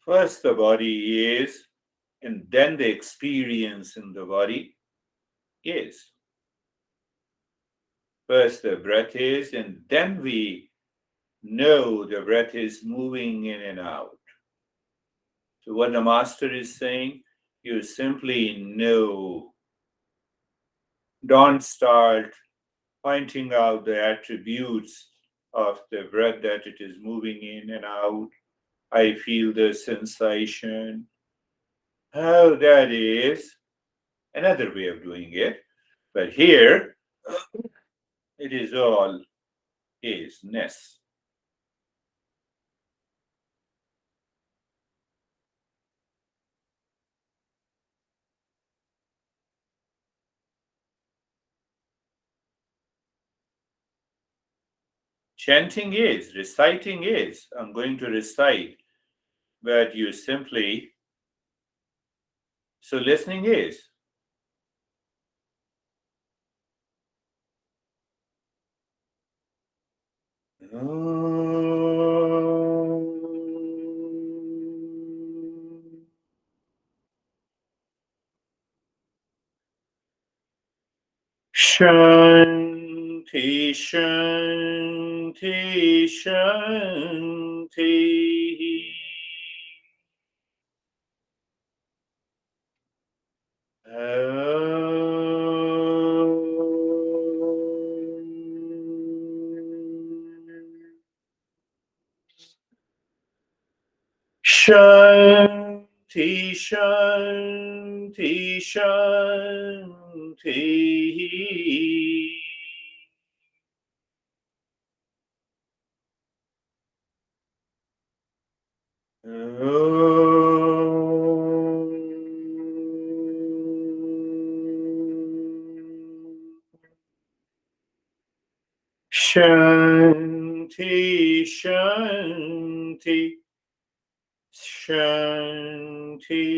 First the body is, and then the experience in the body is. First the breath is, and then we know the breath is moving in and out. So what the master is saying, you simply know. Don't start pointing out the attributes of the breath, that it is moving in and out. I feel the sensation. How that is another way of doing it. But here, it is all isness. Chanting is, reciting is. I'm going to recite, but you simply, so listening is. Shanti, Shanti, Shanti. Shanti, Shanti, Shanti. Shanti, Shanti, Shanti.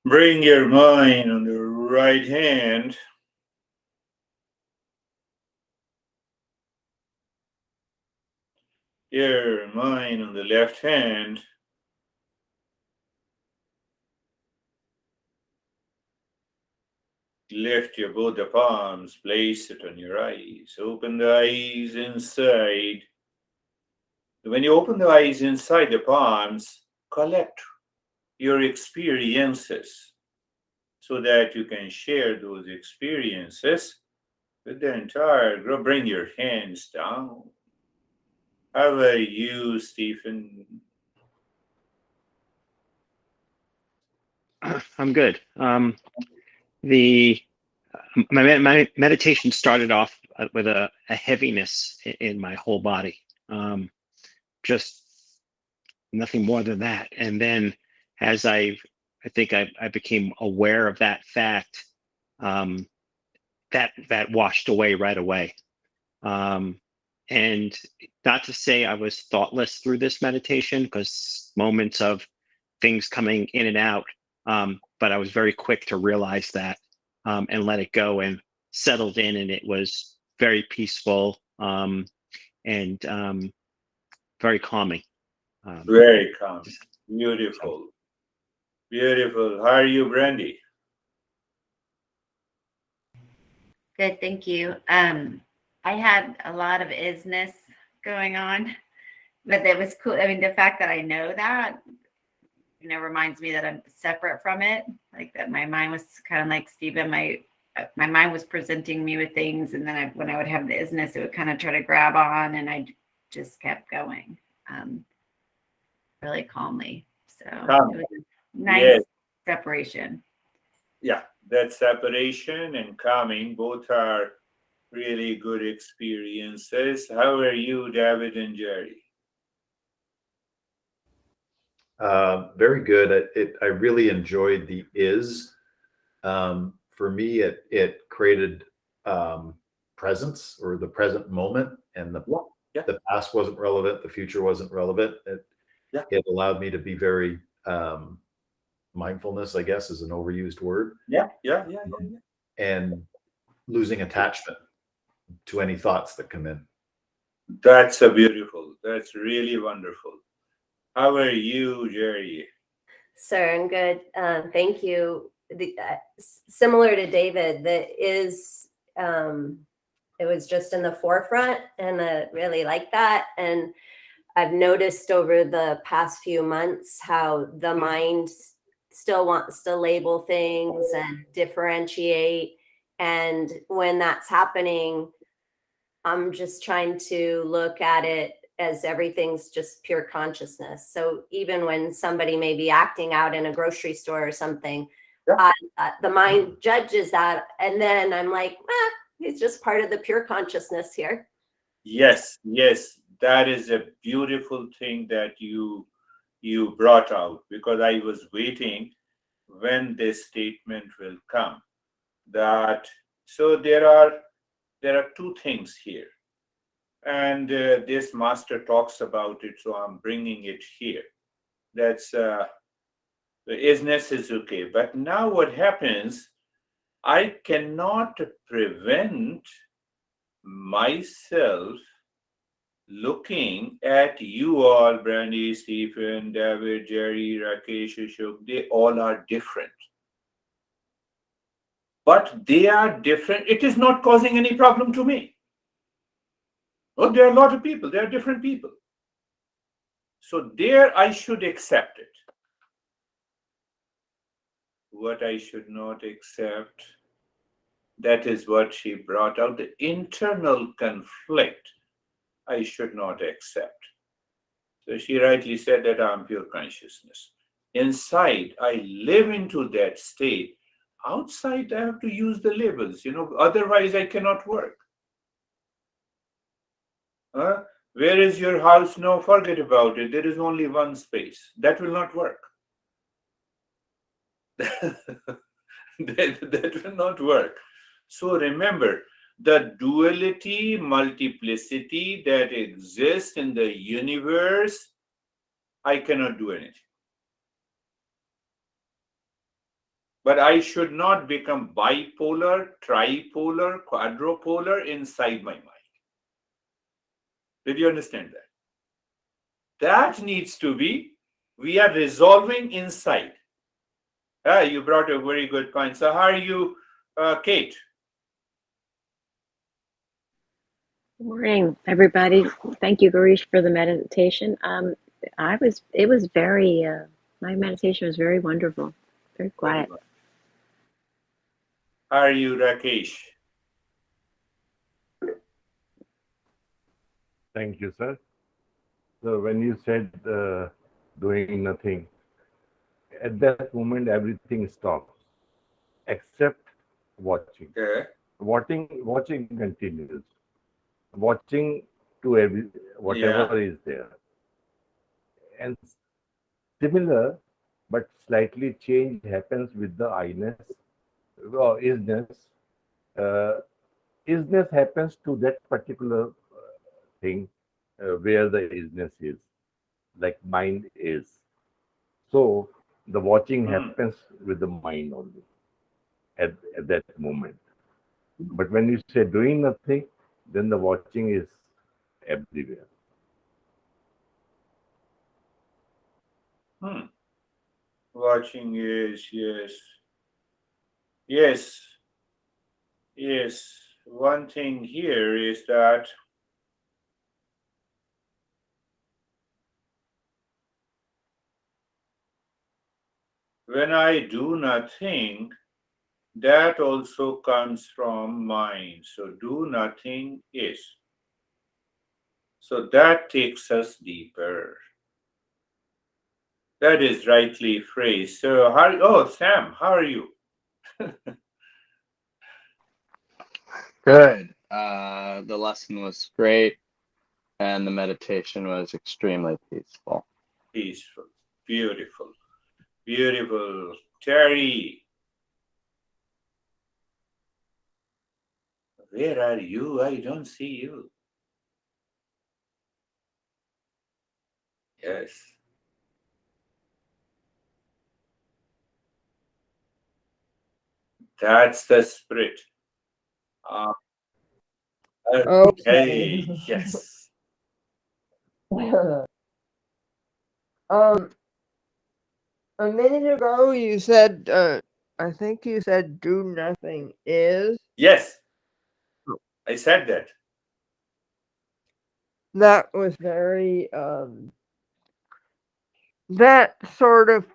Bring your mind on the right hand. Your mind on the left hand. Lift your both the palms, place it on your eyes. Open the eyes inside. When you open the eyes inside the palms, collect your experiences so that you can share those experiences with the entire group. Bring your hands down. How are you, Stephen? I'm good. The my meditation started off with a heaviness in my whole body, just nothing more than that. And then as I think I became aware of that fact, um, that washed away right away. And not to say I was thoughtless through this meditation, because moments of things coming in and out, but I was very quick to realize that, and let it go, and settled in, and it was very peaceful, and very calming. Very calm. So Beautiful. Beautiful. How are you, Brandy? Good, thank you. I had a lot of isness going on, but it was cool. I mean, the fact that I know that, reminds me that I'm separate from it. Like that, my mind was kind of like Stephen. My mind was presenting me with things, and then when I would have the isness, it would kind of try to grab on, and I just kept going, really calmly. So Calm. it was a nice Yes. separation. Yeah. That separation and calming both are really good experiences. How are you, David and Jerry? Very good. I really enjoyed the is. For me, it created presence, or the present moment, and the past wasn't relevant, the future wasn't relevant. It allowed me to be very mindfulness, I guess, is an overused word. And losing attachment to any thoughts that come in. That's a beautiful. That's really wonderful. How are you, Jerry? Sir, I'm good. Thank you. Similar to David, that is, it was just in the forefront, and I really like that. And I've noticed over the past few months how the mind still wants to label things and differentiate. And when that's happening, I'm just trying to look at it as everything's just pure consciousness. So even when somebody may be acting out in a grocery store or something, the mind judges that. And then I'm like, it's just part of the pure consciousness here. Yes, that is a beautiful thing that you brought out, because I was waiting when this statement will come. That so there are two things here, and this master talks about it, so I'm bringing it here. That's the isness is okay, but now what happens? I cannot prevent myself looking at you all, Brandy, Stephen, David, Jerry, Rakesh, Ashok. They all are different. But they are different. It is not causing any problem to me. Oh, there are a lot of people. There are different people. So there I should accept it. What I should not accept, that is what she brought out, the internal conflict I should not accept. So she rightly said that I'm pure consciousness. Inside, I live into that state. Outside, I have to use the labels, otherwise I cannot work. Where is your house? No, forget about it. There is only one space. That will not work. that will not work. So remember, the duality, multiplicity that exists in the universe, I cannot do anything. But I should not become bipolar, tripolar, quadrupolar inside my mind. Did you understand that? That needs to be, we are resolving inside. You brought a very good point. So how are you, Kate? Good morning, everybody. Thank you, Girish, for the meditation. It was very, my meditation was very wonderful, very quiet. How are you, Rakesh? Thank you, sir. So when you said doing nothing, at that moment everything stops except watching. Okay. Watching continues. Watching to whatever is there. And similar, but slightly change happens with the I-ness or isness. Isness happens to that particular thing where the isness is, like mind is. So the watching happens with the mind only at that moment. But when you say doing nothing, then the watching is everywhere. Watching is, yes. One thing here is that when I do nothing, that also comes from mind. So do nothing is. So that takes us deeper. That is rightly phrased. So Sam, how are you? Good. The lesson was great, and the meditation was extremely peaceful. Peaceful. Beautiful. Beautiful. Terry, where are you? I don't see you. Yes. That's the spirit. Uh, Okay. yes. A minute ago you said, I think you said do nothing is. Yes. I said that. That was very, that sort of,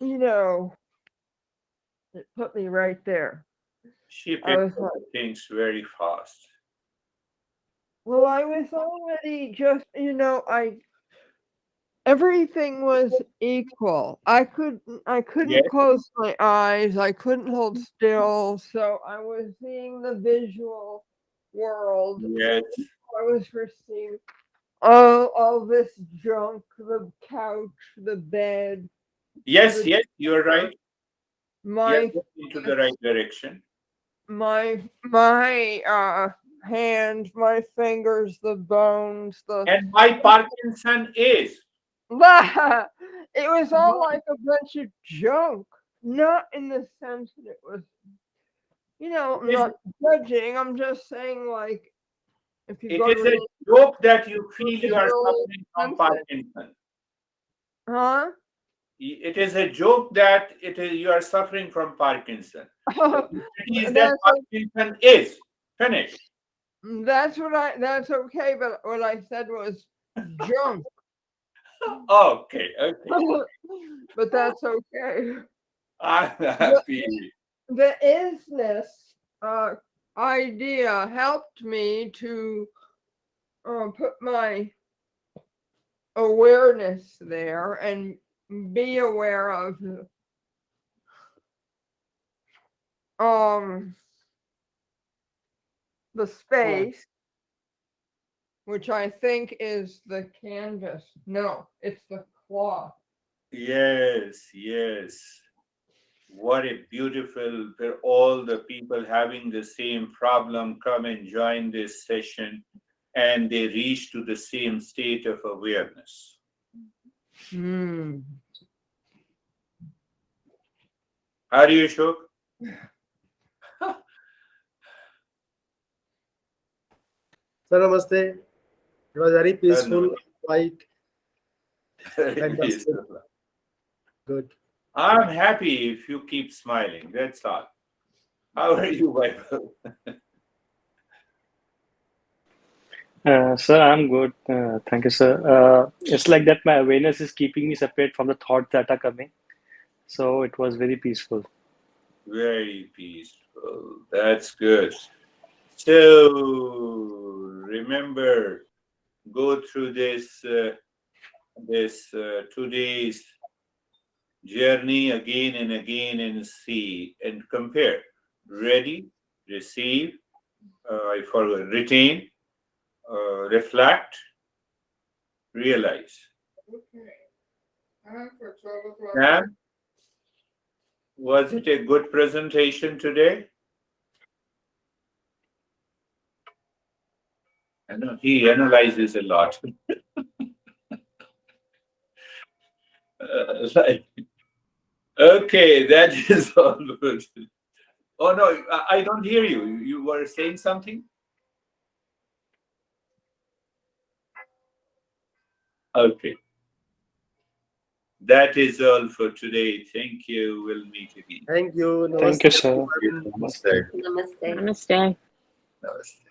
it put me right there. She I was picked up like, things very fast. well, I was already just, everything was equal. I couldn't Yes. close my eyes. I couldn't hold still. So I was seeing the visual world. Yes. I was receiving all this junk, the couch, the bed. Yes, the- yes, you're right. You're My into the right direction. my hands, my fingers, the bones, And my Parkinson is. it was all like a bunch of junk. Not in the sense that it was, I'm not judging. I'm just saying, like, if you It go is to a joke that you feel it's you are really suffering from expensive. Parkinson. Huh? It is a joke that you are suffering from Parkinson. It is that That's Parkinson is finished. that's okay, but what I said was junk. Okay, okay. But that's okay. I'm happy. The isness idea helped me to put my awareness there and be aware of the space, which I think is the canvas. No, it's the cloth. Yes, yes. What a beautiful, where all the people having the same problem come and join this session and they reach to the same state of awareness. Are you sure? Sir, namaste. It was very peaceful, quiet, fantastic. Good. I'm happy if you keep smiling. That's all. How are you, Bible? Sir, I'm good. Thank you, sir. It's like that my awareness is keeping me separate from the thoughts that are coming. So it was very peaceful. Very peaceful. That's good. So remember, go through this 2 days journey again and again and see and compare. Ready, receive, I forgot, retain, reflect, realize. Sam, was it a good presentation today? I know he analyzes a lot. Okay, that is all good. Oh no, I don't hear you. You were saying something? Okay. That is all for today. Thank you. We'll meet again. Thank you. Thank you, Namaste. sir. Namaste. Namaste. Namaste. Namaste.